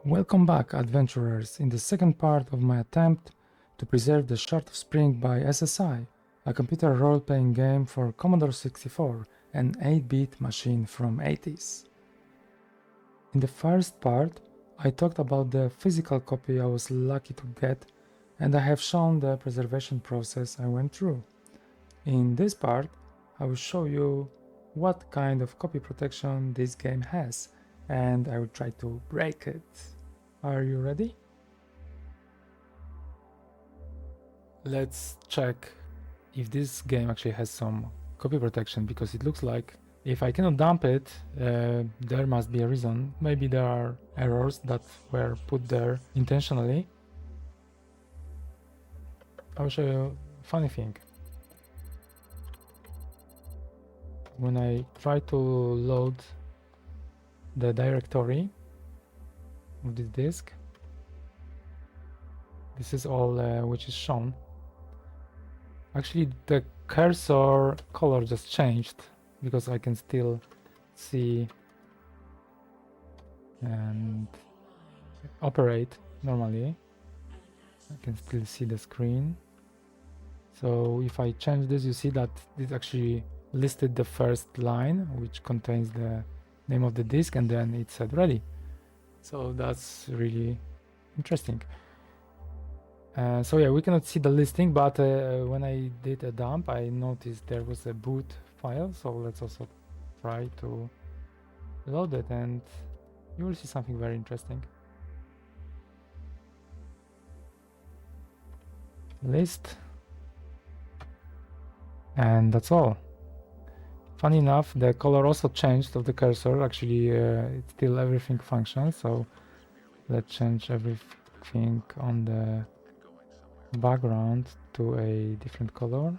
Welcome back, adventurers, in the second part of my attempt to preserve the Shard of Spring by SSI, a computer role-playing game for Commodore 64, an 8-bit machine from 80s. In the first part, I talked about the physical copy I was lucky to get, and I have shown the preservation process I went through. In this part, I will show you what kind of copy protection this game has, and I will try to break it. Are you ready? Let's check if this game actually has some copy protection, because it looks like if I cannot dump it, there must be a reason. Maybe there are errors that were put there intentionally. I'll show you a funny thing. When I try to load the directory of this disk, this is all which is shown. Actually, the cursor color just changed because I can still see and operate normally. I can still see the screen. So if I change this, you see that it actually listed the first line, which contains the name of the disk, and then it said ready. So that's really interesting. So yeah, we cannot see the listing, but when I did a dump, I noticed there was a boot file. So let's also try to load it, and you will see something very interesting. List, and that's all. Funny enough, the color also changed of the cursor. Actually, it's still everything functions. So let's change everything on the background to a different color.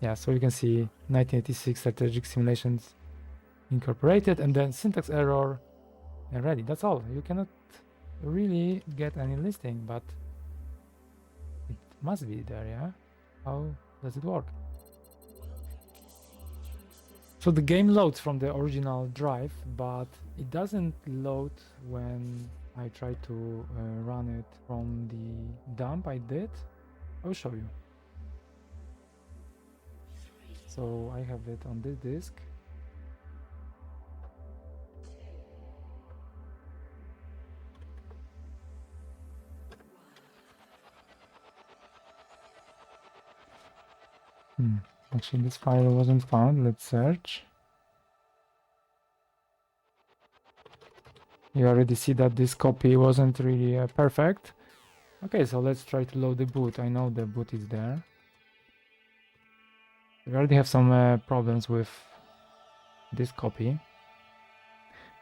Yeah, so you can see 1986 strategic simulations incorporated, and then syntax error and ready. That's all. You cannot really get any listing, but it must be there. Yeah, how does it work? So the game loads from the original drive, but it doesn't load when I try to run it from the dump I did. I'll show you. So I have it on this disk. Actually, this file wasn't found. Let's search. You already see that this copy wasn't really perfect. Okay, so let's try to load the boot. I know the boot is there. We already have some problems with this copy.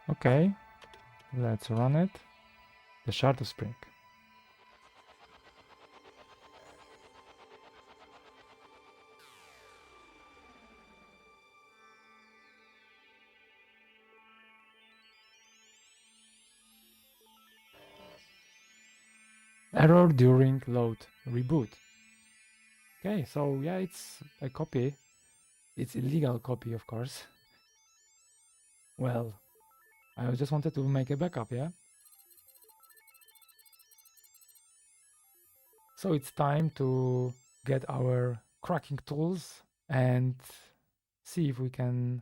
Okay, let's run it. The Shard of Spring. Error during load. Reboot. Okay, so yeah, it's a copy. It's illegal copy, of course. Well, I just wanted to make a backup, yeah? So it's time to get our cracking tools and see if we can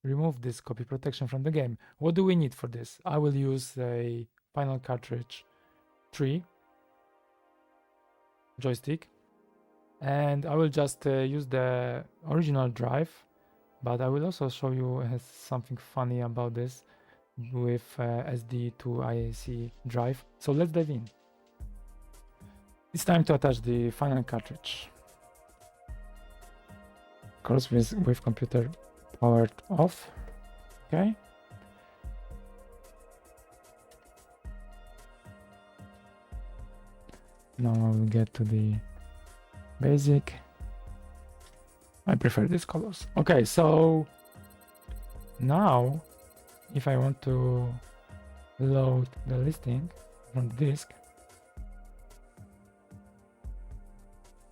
remove this copy protection from the game. What do we need for this? I will use a final cartridge 3 joystick, and I will just use the original drive, but I will also show you something funny about this with SD to IAC drive. So let's dive in. It's time to attach the final cartridge. Of course, with computer powered off. Okay. Now I will get to the basic. I prefer these colors. Okay, so now if I want to load the listing from the disk,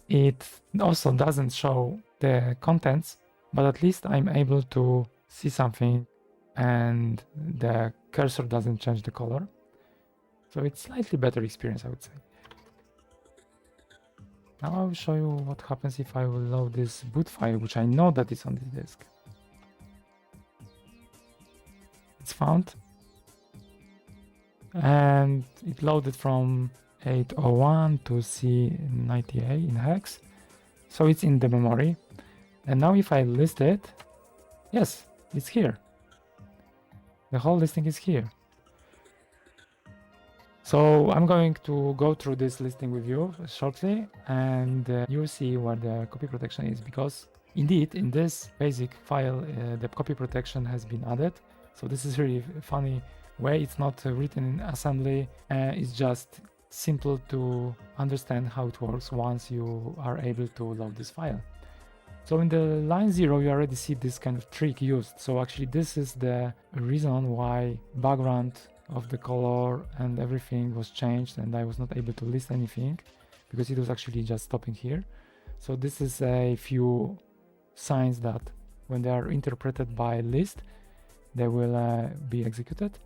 it also doesn't show the contents, but at least I'm able to see something and the cursor doesn't change the color. So it's slightly better experience, I would say. Now I will show you what happens if I will load this boot file, which I know that is on this disk. It's found. And it loaded from 801 to C98 in hex. So it's in the memory. And now if I list it, yes, it's here. The whole listing is here. So I'm going to go through this listing with you shortly, and you'll see where the copy protection is, because indeed in this basic file the copy protection has been added. So this is really funny way. It's not written in assembly, it's just simple to understand how it works once you are able to load this file. So in the line 0 you already see this kind of trick used. So actually this is the reason why background of the color and everything was changed, and I was not able to list anything because it was actually just stopping here. So this is a few signs that when they are interpreted by list, they will be executed.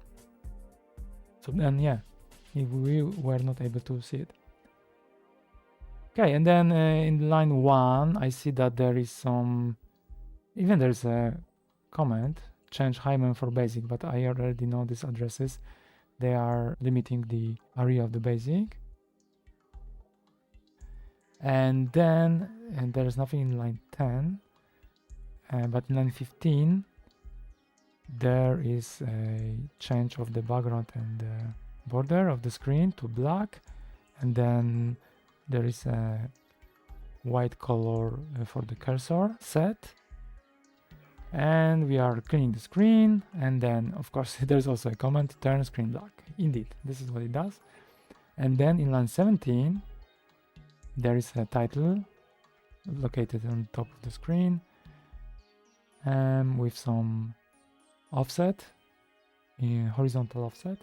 So then yeah, we were not able to see it. Okay, and then in line 1 I see that there is some, even there's a comment, change hymen for basic, but I already know these addresses. They are limiting the area of the basic. And then there's nothing in line 10, but in line 15 there is a change of the background and the border of the screen to black, and then there is a white color for the cursor set. And we are cleaning the screen, and then of course there's also a comment, turn screen black. Indeed, this is what it does. And then in line 17 there is a title located on top of the screen with some offset, horizontal offset.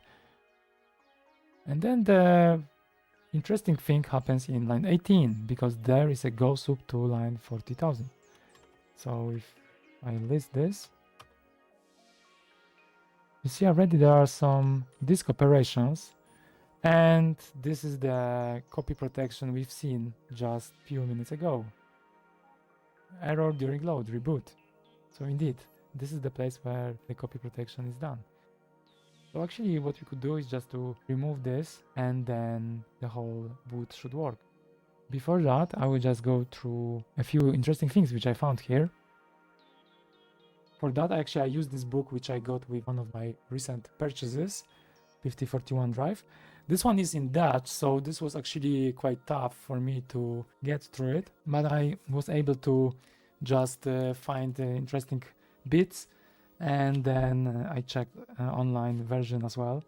And then the interesting thing happens in line 18, because there is a go sub to line 40,000. So if I list this, you see already there are some disk operations, and this is the copy protection we've seen just a few minutes ago. Error during load, reboot. So indeed, this is the place where the copy protection is done. So actually what we could do is just to remove this, and then the whole boot should work. Before that, I will just go through a few interesting things which I found here. For that, actually, I used this book which I got with one of my recent purchases, 5041 Drive. This one is in Dutch, so this was actually quite tough for me to get through it, but I was able to just find interesting bits, and then I checked online version as well.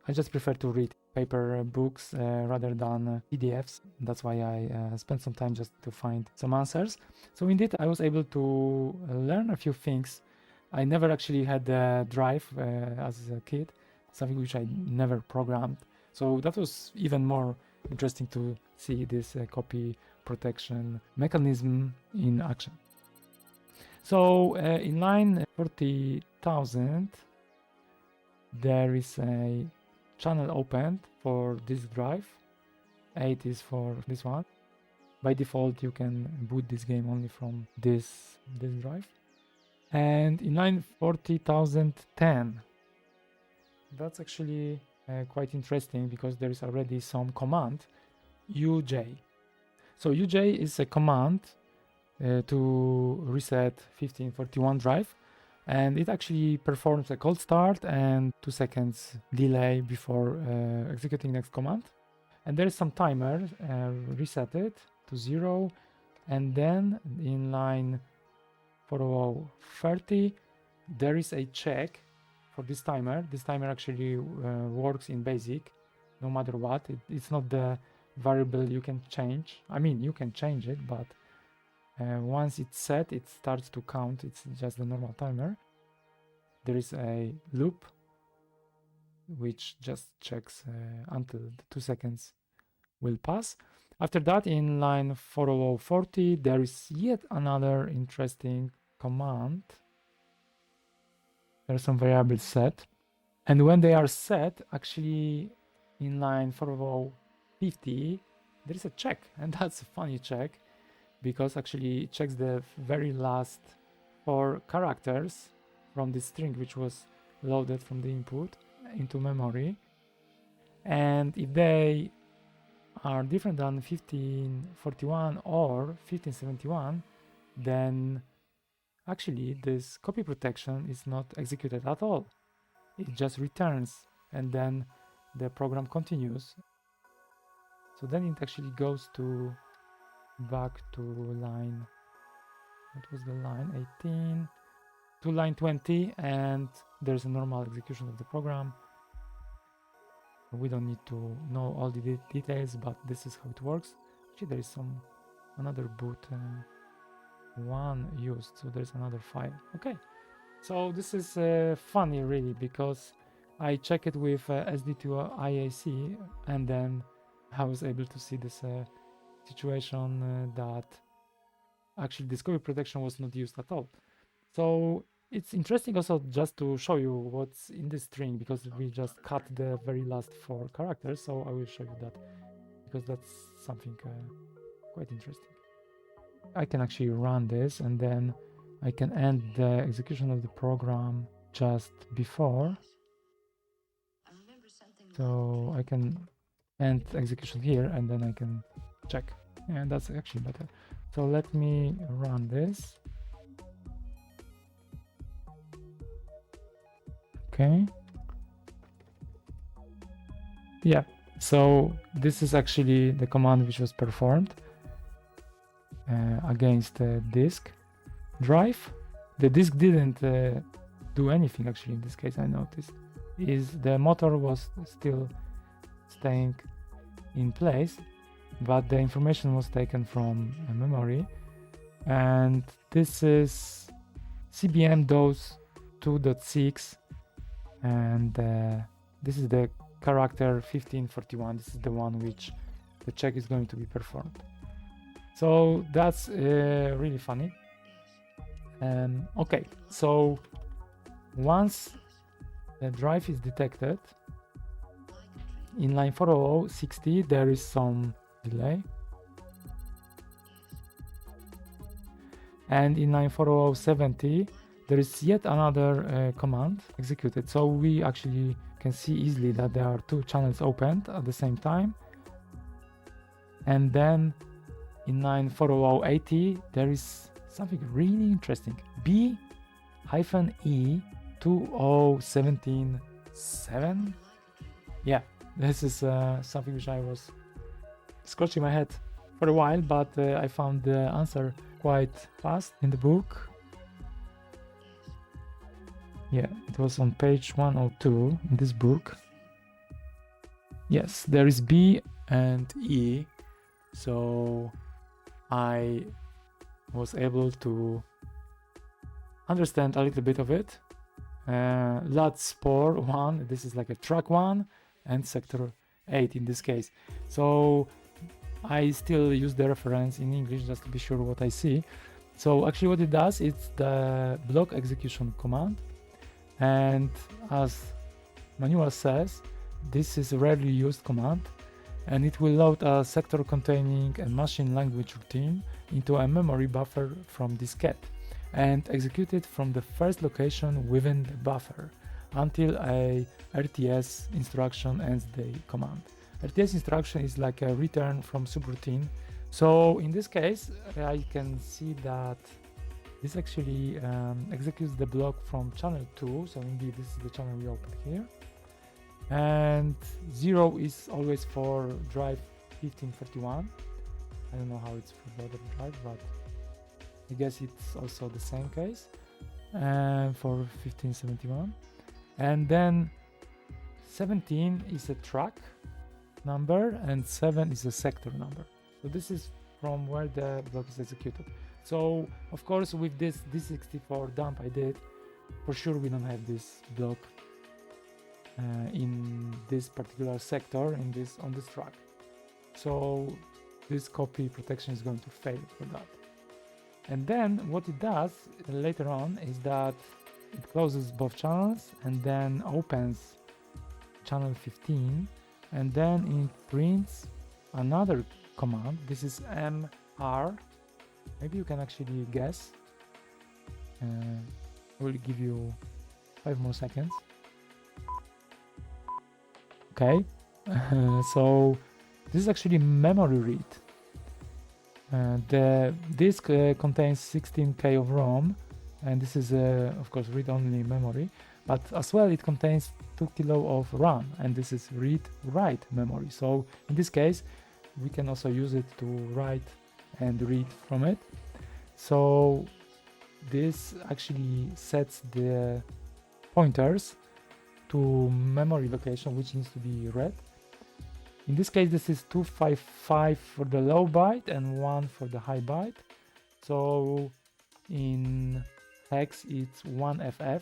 I just prefer to read paper books rather than PDFs. That's why I spent some time just to find some answers. So indeed, I was able to learn a few things. I never actually had a drive as a kid, something which I never programmed. So that was even more interesting to see this copy protection mechanism in action. So in line 40,000, there is a channel opened for this drive. 8 is for this one. By default, you can boot this game only from this drive. And in line 40,010, that's actually quite interesting, because there is already some command, uj. So uj is a command to reset 1541 drive, and it actually performs a cold start and 2 seconds delay before executing next command. And there is some timer, reset it to 0, and then in line 4030 there is a check for this timer. This timer actually works in basic no matter what. It's not the variable you can change. I mean, you can change it, but once it's set, it starts to count. It's just the normal timer. There is a loop which just checks until the 2 seconds will pass. After that, in line 4040, there is yet another interesting command. There are some variables set, and when they are set, actually in line 4050, there is a check, and that's a funny check because actually it checks the very last 4 characters from the string which was loaded from the input into memory, and if they are different than 1541 or 1571, then actually this copy protection is not executed at all. It just returns and then the program continues. So then it actually goes to back to line, what was the line, 18 to line 20, and there's a normal execution of the program. We don't need to know all the details, but this is how it works. Actually, there is another boot one used, so there's another file. Okay, so this is funny really, because I check it with SD2 IAC, and then I was able to see this situation that actually this copy protection was not used at all. So it's interesting also just to show you what's in this string, because we just cut the very last 4 characters. So I will show you that, because that's something quite interesting. I can actually run this, and then I can end the execution of the program just before. So I can end execution here, and then I can check. And that's actually better. So let me run this. Okay. Yeah, so this is actually the command which was performed against the disk drive. The disk didn't do anything actually in this case, I noticed. The motor was still staying in place, but the information was taken from memory. And this is CBM DOS 2.6, and this is the character 1541. This is the one which the check is going to be performed. So that's really funny. Okay, so once the drive is detected in line 40060, there is some delay, and in line 40070 there is yet another command executed. So we actually can see easily that there are 2 channels opened at the same time. And then in line 40080 there is something really interesting. B-E20177. Yeah, this is something which I was scratching my head for a while, but I found the answer quite fast in the book. Yeah, it was on page 102 in this book. Yes, there is B and E, so I was able to understand a little bit of it. LAT Spore 1, this is like a track 1, and sector 8 in this case. So I still use the reference in English just to be sure what I see. So actually what it does, it's the block execution command. And as manual says, this is a rarely used command, and it will load a sector containing a machine language routine into a memory buffer from diskette and execute it from the first location within the buffer until a RTS instruction ends the command. RTS instruction is like a return from subroutine. So in this case, I can see that this actually executes the block from channel 2. So indeed, this is the channel we opened here. And 0 is always for drive 1541. I don't know how it's for the other drive, but I guess it's also the same case for 1571. And then 17 is a track number and 7 is a sector number. So this is from where the block is executed. So of course with this D64 dump I did, for sure we don't have this block in this particular sector on this track. So this copy protection is going to fail for that. And then what it does later on is that it closes both channels and then opens channel 15 and then it prints another command. This is mr. Maybe you can actually guess. I will give you 5 more seconds. Okay, so this is actually memory read. The disk contains 16K of ROM, and this is of course read-only memory, but as well it contains 2 kilo of RAM, and this is read-write memory. So in this case we can also use it to write and read from it. So this actually sets the pointers to memory location which needs to be read. In this case this is 255 for the low byte and 1 for the high byte. So in hex it's 1FF,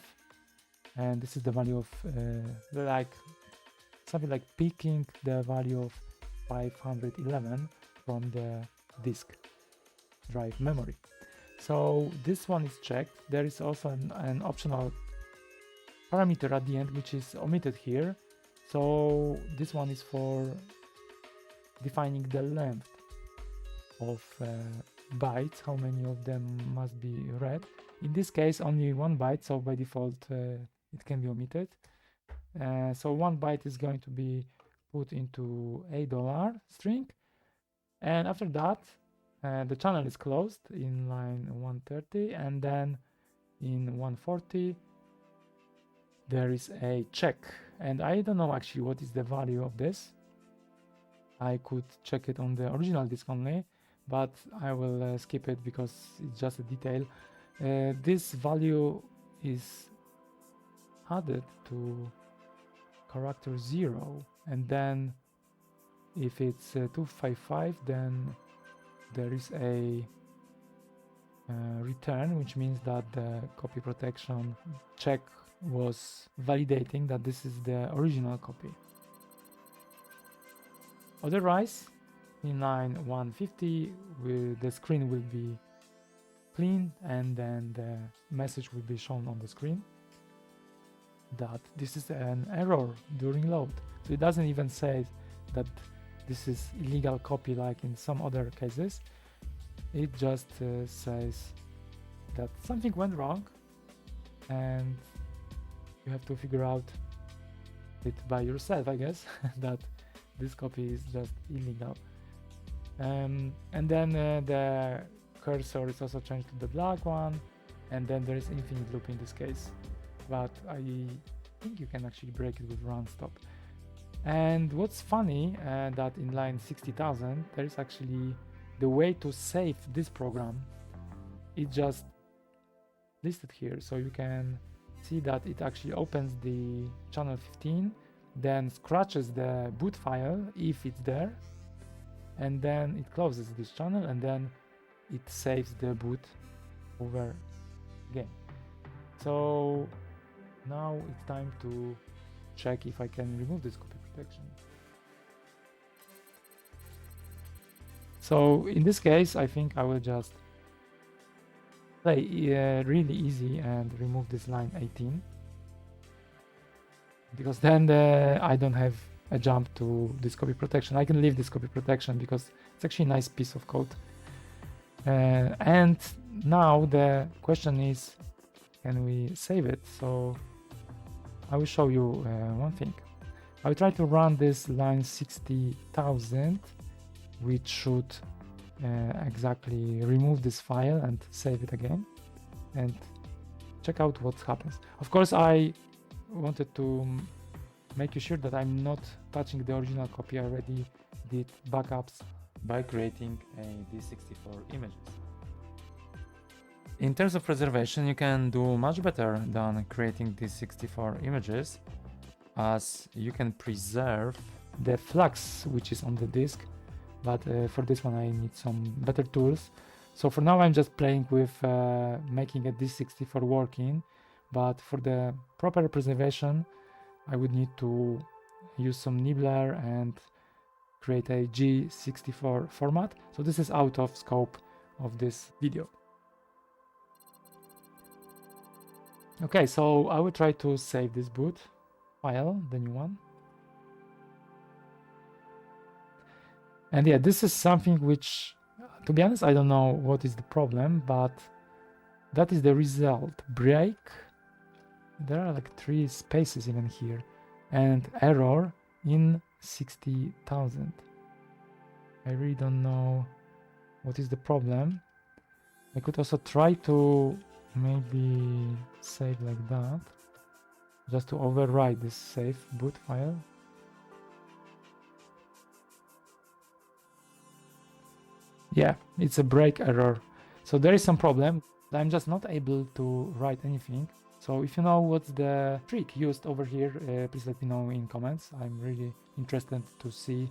and this is the value of like something like picking the value of 511 from the disk drive memory. So this one is checked. There is also an optional parameter at the end which is omitted here. So this one is for defining the length of bytes, how many of them must be read. In this case only 1 byte, so by default it can be omitted. So 1 byte is going to be put into $8 string, and after that the channel is closed in line 130, and then in 140 there is a check, and I don't know actually what is the value of this. I could check it on the original disk only, but I will skip it because it's just a detail. This value is added to character 0, and then if it's 255 then there is a return, which means that the copy protection check was validating that this is the original copy. Otherwise, in line 150 the screen will be clean, and then the message will be shown on the screen that this is an error during load. So it doesn't even say that this is illegal copy like in some other cases. It just says that something went wrong and you have to figure out it by yourself, I guess, that this copy is just illegal. And then the cursor is also changed to the black one, and then there is infinite loop in this case, but I think you can actually break it with run stop. And what's funny that in line 60,000 there is actually the way to save this program. It just listed here, so you can see that it actually opens the channel 15, then scratches the boot file if it's there, and then it closes this channel, and then it saves the boot over again. So now it's time to check if I can remove this copy protection. So in this case I think I will just play really easy and remove this line 18, because then I don't have a jump to this copy protection. I can leave this copy protection because it's actually a nice piece of code. And now the question is, can we save it? So I will show you one thing. I will try to run this line 60,000, which should exactly remove this file and save it again, and check out what happens. Of course, I wanted to make you sure that I'm not touching the original copy. I already did backups by creating a D64 images. In terms of preservation, you can do much better than creating D64 images, as you can preserve the flux which is on the disk, but for this one I need some better tools. So for now I'm just playing with making a D64 working, but for the proper preservation I would need to use some nibbler and create a G64 format. So this is out of scope of this video. Okay, so I will try to save this boot file, the new one. And yeah, this is something which, to be honest, I don't know what is the problem, but that is the result. Break. There are like 3 spaces even here. And error in 60,000. I really don't know what is the problem. I could also try to maybe save like that, just to override this save boot file. Yeah, it's a break error. So there is some problem. I'm just not able to write anything. So if you know what's the trick used over here, please let me know in comments. I'm really interested to see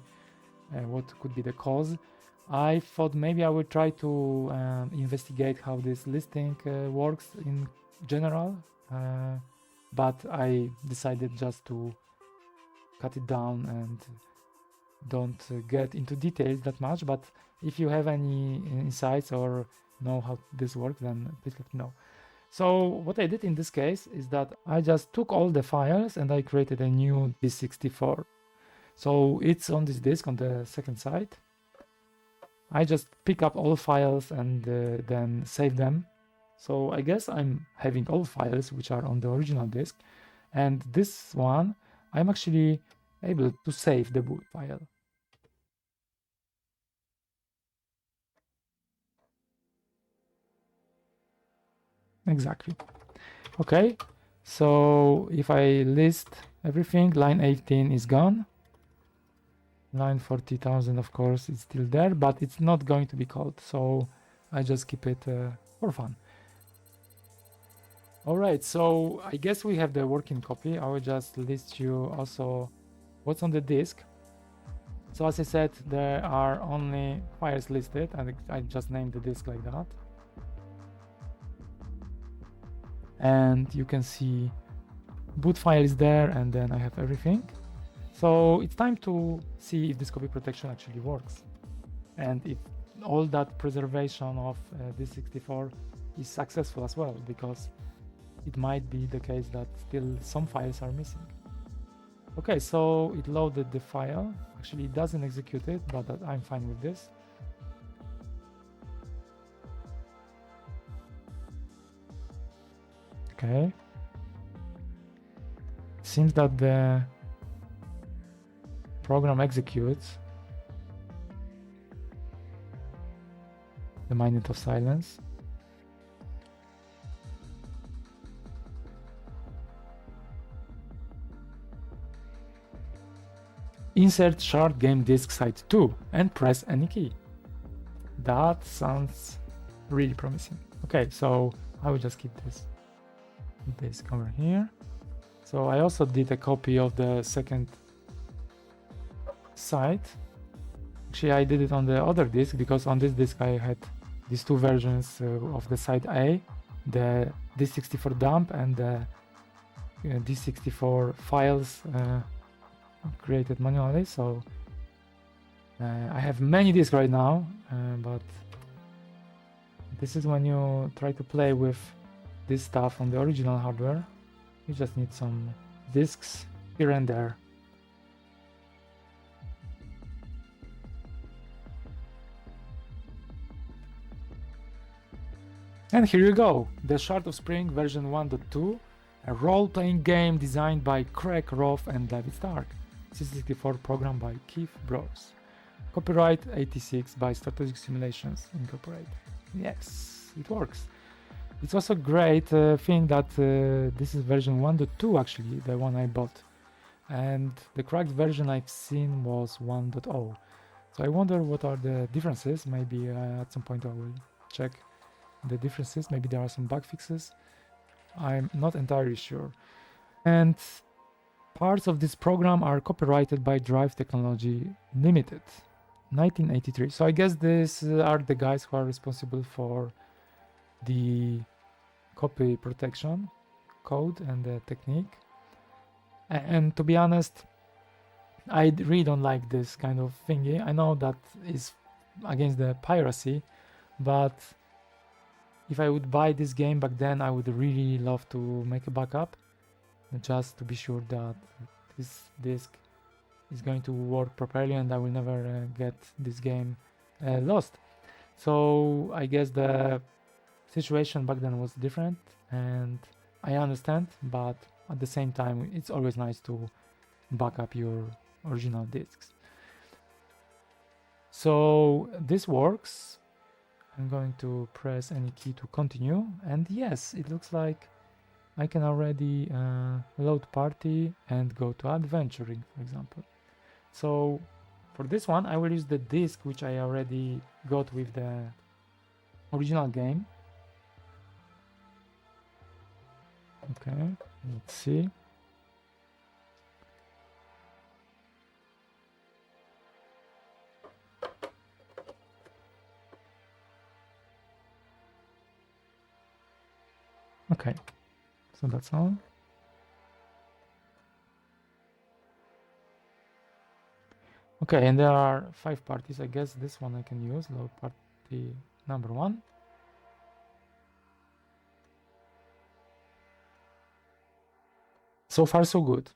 what could be the cause. I thought maybe I would try to investigate how this listing works in general, but I decided just to cut it down and don't get into details that much. But if you have any insights or know how this works, then please let me know. So what I did in this case is that I just took all the files and I created a new disk64. So it's on this disk on the second side. I just pick up all files and then save them. So I guess I'm having all files which are on the original disk, and this one I'm actually able to save the boot file. Exactly. Okay, so if I list everything, line 18 is gone. Line 40,000, of course, is still there, but it's not going to be called, so I just keep it for fun. Alright, so I guess we have the working copy. I will just list you also what's on the disk. So as I said, there are only files listed, and I just named the disk like that. And you can see boot file is there, and then I have everything. So it's time to see if this copy protection actually works, and if all that preservation of this 64 is successful as well, because it might be the case that still some files are missing. Okay, so it loaded the file. Actually, it doesn't execute it, but I'm fine with this. Okay. Seems that the program executes. The minute of silence. Insert shard game disk site 2 and press any key. That sounds really promising. Okay, so I will just keep this disk over here. So I also did a copy of the second site. Actually, I did it on the other disk because on this disk I had these 2 versions of the site A, the disk64 dump and the disk64 files created manually. So I have many disks right now, but this is when you try to play with this stuff on the original hardware. You just need some disks here and there. And here you go, the Shard of Spring version 1.2, a role-playing game designed by Craig Roth and David Stark, C64 program by Keith Brose. Copyright 86 by Strategic Simulations Incorporated. Yes, it works. It's also a great thing that this is version 1.2 actually, the one I bought. And the cracked version I've seen was 1.0. So I wonder what are the differences. Maybe at some point I will check the differences. Maybe there are some bug fixes. I'm not entirely sure. And parts of this program are copyrighted by Drive Technology Limited, 1983. So I guess these are the guys who are responsible for the copy protection code and the technique. And to be honest, I really don't like this kind of thingy. I know that is against the piracy, but if I would buy this game back then, I would really love to make a backup, just to be sure that this disk is going to work properly and I will never get this game lost. So I guess the situation back then was different, and I understand, but at the same time it's always nice to back up your original discs. So this works. I'm going to press any key to continue, and yes, it looks like I can already load party and go to adventuring, for example. So for this one I will use the disc which I already got with the original game. Okay, let's see. Okay, so that's all. Okay, and there are 5 parties. I guess this one I can use, load party number 1. So far so good.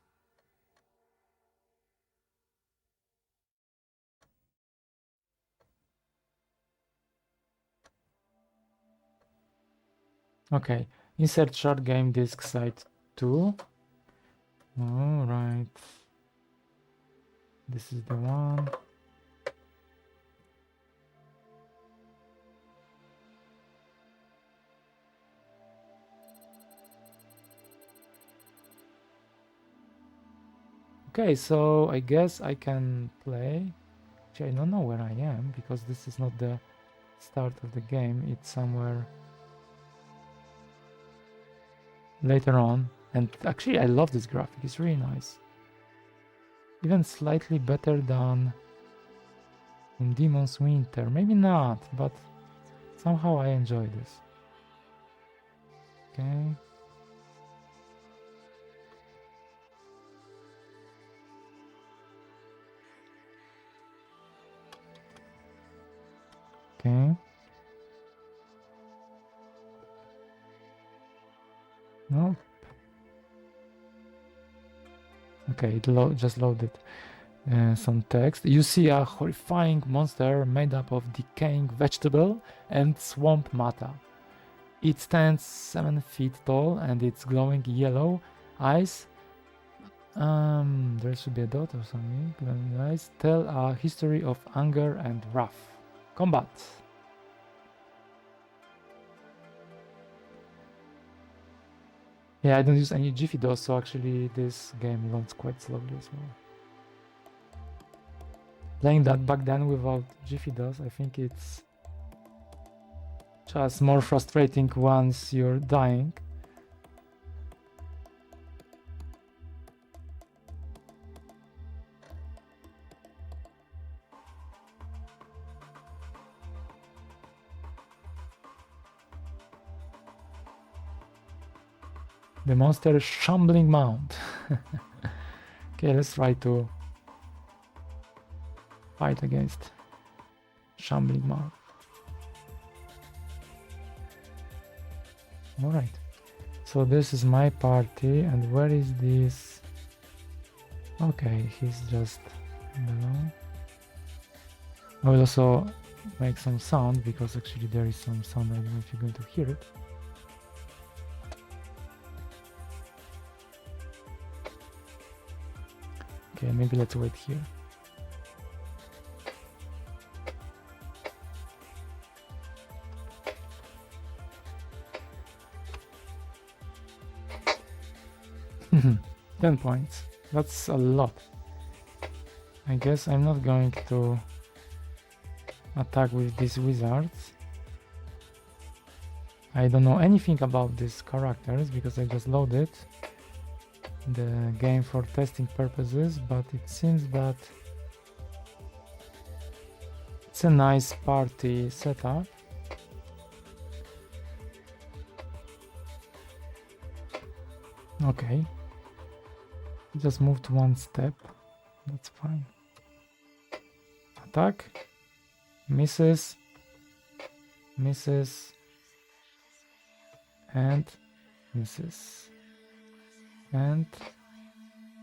Okay, insert short game disk site 2. All right, this is the one. Okay, so I guess I can play. Actually, I don't know where I am because this is not the start of the game. It's somewhere later on. And actually, I love this graphic. It's really nice. Even slightly better than in Demon's Winter. Maybe not, but somehow I enjoy this. Okay. Okay. Nope. Okay, it just loaded some text. You see a horrifying monster made up of decaying vegetable and swamp matter. It stands 7 feet tall and its glowing yellow eyes, there should be a dot or something, glowing eyes tell a history of anger and wrath. Combat. Yeah, I don't use any Jiffy DOS, so actually this game loads quite slowly as well. Playing that back then without Jiffy DOS, I think it's just more frustrating once you're dying. The monster is shambling mound. Okay, let's try to fight against shambling mound. Alright, so this is my party, and where is this? Okay, he's just below. I will also make some sound, because actually there is some sound. I don't know if you're going to hear it. Okay, maybe let's wait here. Mhm. 10 points. That's a lot. I guess I'm not going to attack with these wizards. I don't know anything about these characters because I just loaded the game for testing purposes, but it seems that it's a nice party setup. Okay, just moved one step, that's fine. Attack, misses, misses, and misses, and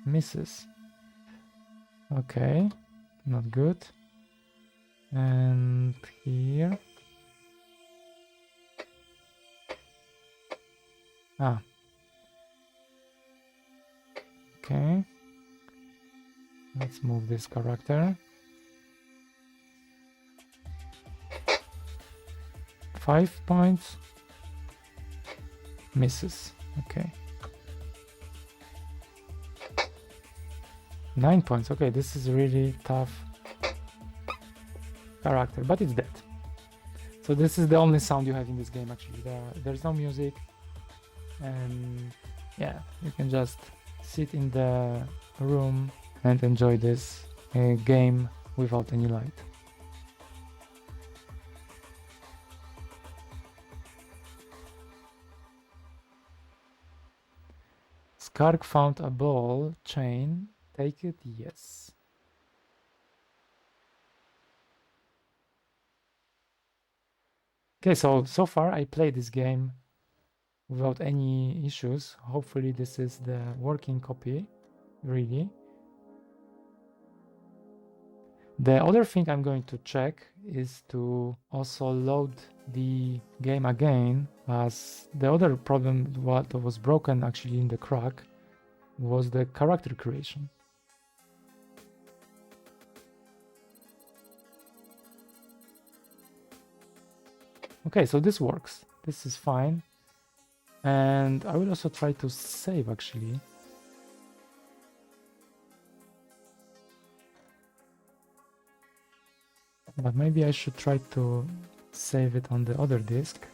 misses. Okay, not good. And here. Ah. Okay. Let's move this character. 5 points. Misses. Okay. 9 points. Okay, this is a really tough character, but it's dead. So this is the only sound you have in this game actually. There's no music, and yeah, you can just sit in the room and enjoy this game without any light. Skark found a ball chain. Take it, yes. Okay, so far I played this game without any issues. Hopefully this is the working copy, really. The other thing I'm going to check is to also load the game again, as the other problem what was broken actually in the crack was the character creation. Okay, so this works. This is fine. And I will also try to save actually. But maybe I should try to save it on the other disk.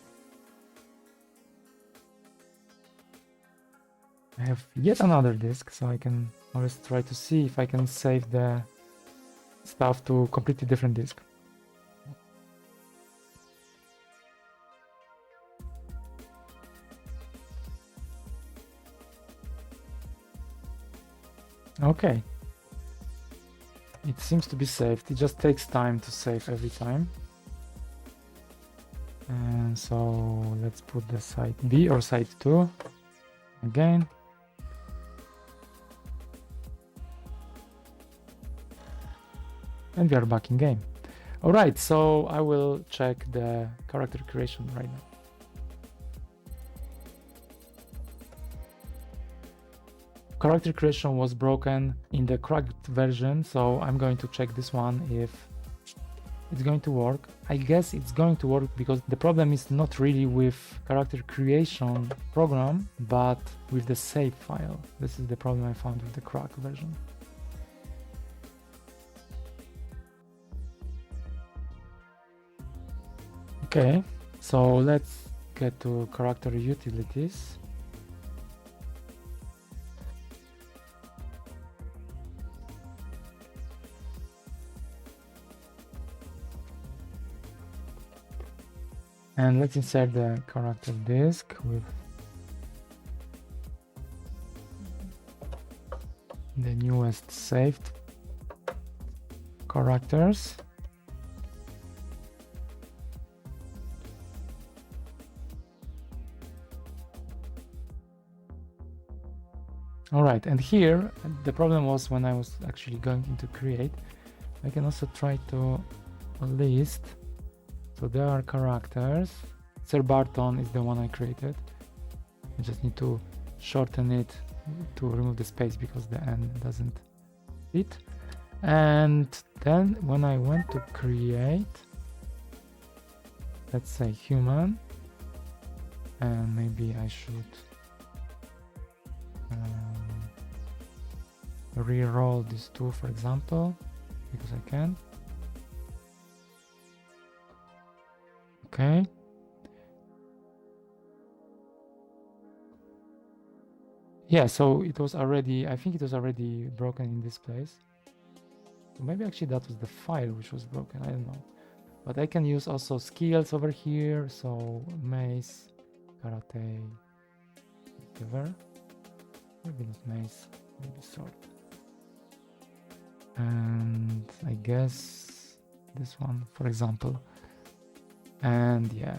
I have yet another disk, so I can always try to see if I can save the stuff to completely different disk. Okay. It seems to be saved. It just takes time to save every time. And so let's put the site B or site 2 again. And we are back in game. All right, so I will check the character creation right now. Character creation was broken in the cracked version, so I'm going to check this one if it's going to work. I guess it's going to work because the problem is not really with character creation program, but with the save file. This is the problem I found with the crack version. Okay, so let's get to character utilities. And let's insert the character disk with the newest saved characters. All right, and here the problem was when I was actually going into create. I can also try to list. So there are characters. Sir Barton is the one I created. I just need to shorten it to remove the space because the N doesn't fit. And then when I went to create, let's say human, and maybe I should re-roll these two, for example, because I can. Okay. Yeah, so it was already, I think it was already broken in this place. So maybe actually that was the file which was broken, I don't know. But I can use also skills over here, so mace, karate, whatever. Maybe not mace, maybe sword. And I guess this one, for example. And yeah.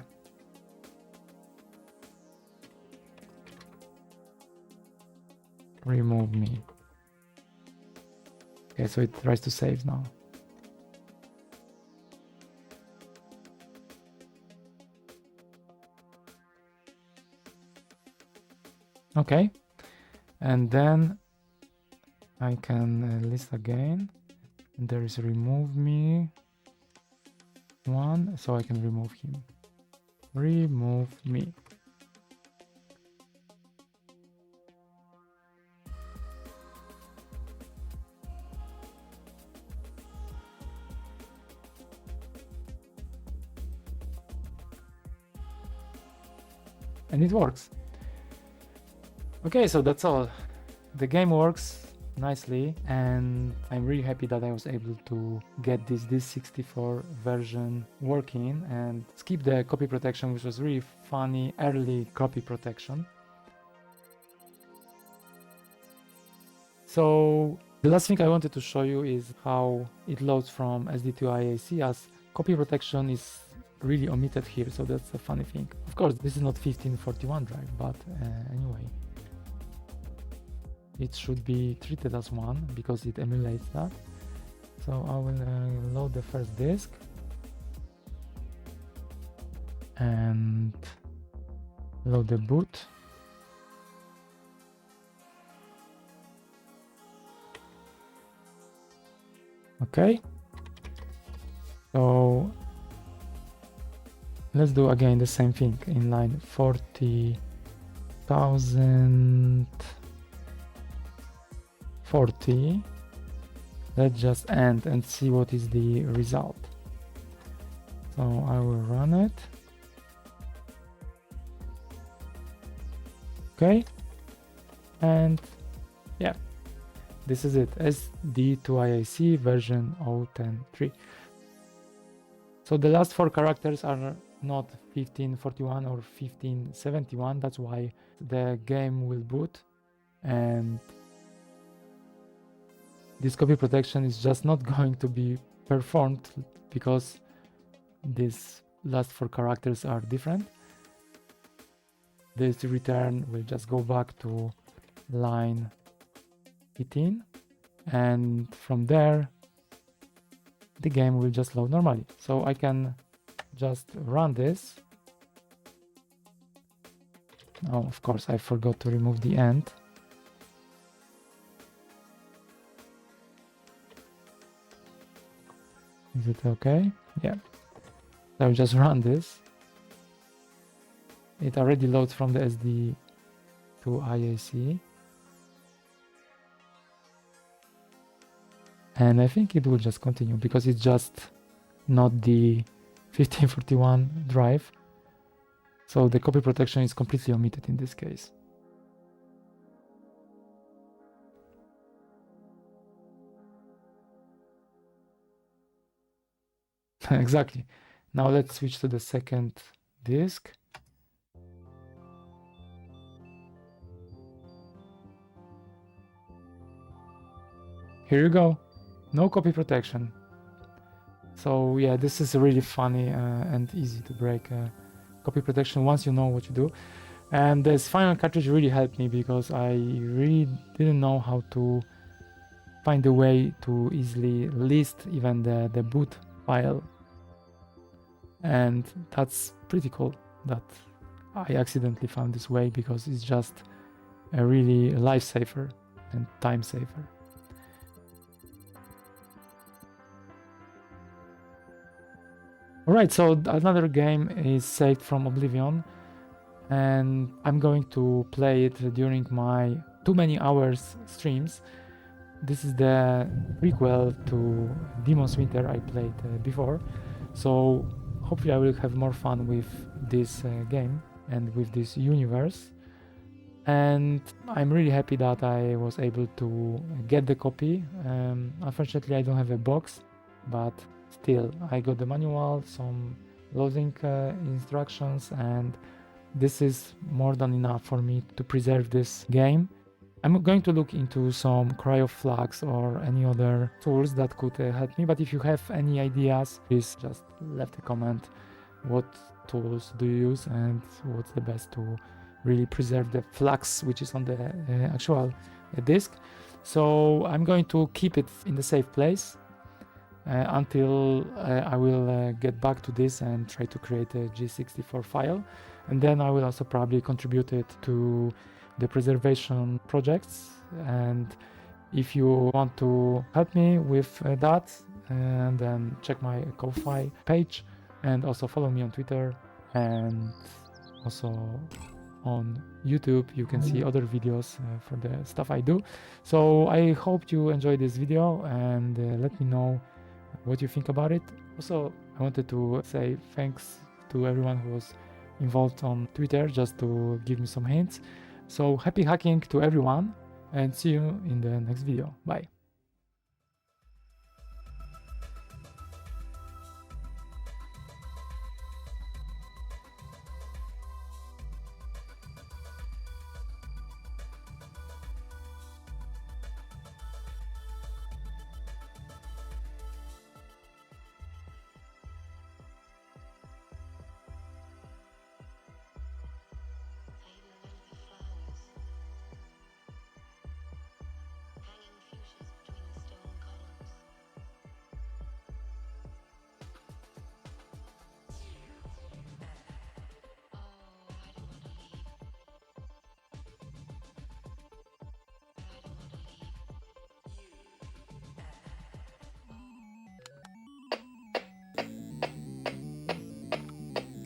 Remove me. Okay, so it tries to save now. Okay, and then I can list again. And there is remove me one, so I can remove him. Remove me. And it works. Okay, so that's all. The game works nicely, and I'm really happy that I was able to get this 64 version working and skip the copy protection, which was really funny early copy protection. So the last thing I wanted to show you is how it loads from SD to IAC, as copy protection is really omitted here, so that's a funny thing. Of course, this is not 1541 drive, but anyway, it should be treated as one because it emulates that. So I will load the first disk and load the boot. Okay, so let's do again the same thing in line 40,040. Let's just end and see what is the result. So I will run it. Okay, and yeah, this is it, SD2IAC version 0.10.3. So the last four characters are not 1541 or 1571, that's why the game will boot, and this copy protection is just not going to be performed because these last four characters are different. This return will just go back to line 18, and from there the game will just load normally. So I can just run this. Oh, of course, I forgot to remove the end. Is it okay? Yeah. I will just run this. It already loads from the SD to IAC. And I think it will just continue because it's just not the 1541 drive. So the copy protection is completely omitted in this case. Exactly. Now let's switch to the second disk. Here you go. No copy protection. So yeah, this is really funny and easy to break copy protection once you know what you do. And this final cartridge really helped me because I really didn't know how to find a way to easily list even the boot file. And that's pretty cool that I accidentally found this way, because it's just a really lifesaver and time saver. Alright, so another game is saved from Oblivion, and I'm going to play it during my too many hours streams. This is the prequel to Demon's Winter I played before, so hopefully I will have more fun with this game and with this universe. And I'm really happy that I was able to get the copy. Unfortunately I don't have a box, but still I got the manual, some loading instructions, and this is more than enough for me to preserve this game. I'm going to look into some cryo flags or any other tools that could help me, but if you have any ideas, please just left a comment. What tools do you use and what's the best to really preserve the flags which is on the actual disk? So I'm going to keep it in the safe place until I will get back to this and try to create a G64 file, and then I will also probably contribute it to the preservation projects. And if you want to help me with that, and then check my Ko-Fi page, and also follow me on Twitter, and also on YouTube you can see other videos for the stuff I do. So I hope you enjoyed this video, and let me know what you think about it. Also, I wanted to say thanks to everyone who was involved on Twitter just to give me some hints. So happy hacking to everyone, and see you in the next video. Bye.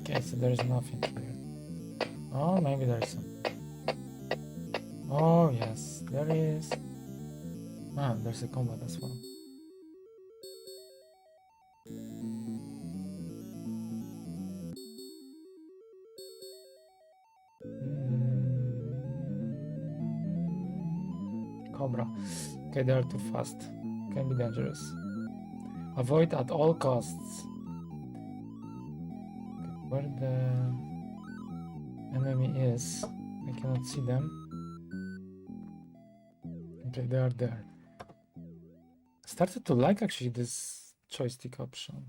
Okay, so there's nothing here. Oh, maybe there's some. Oh, yes, there is. Ah, there's a combat as well. Cobra. Okay, they are too fast. Can be dangerous. Avoid at all costs. Okay, where the enemy is, I cannot see them. Okay, they are there. I started to like actually this joystick option.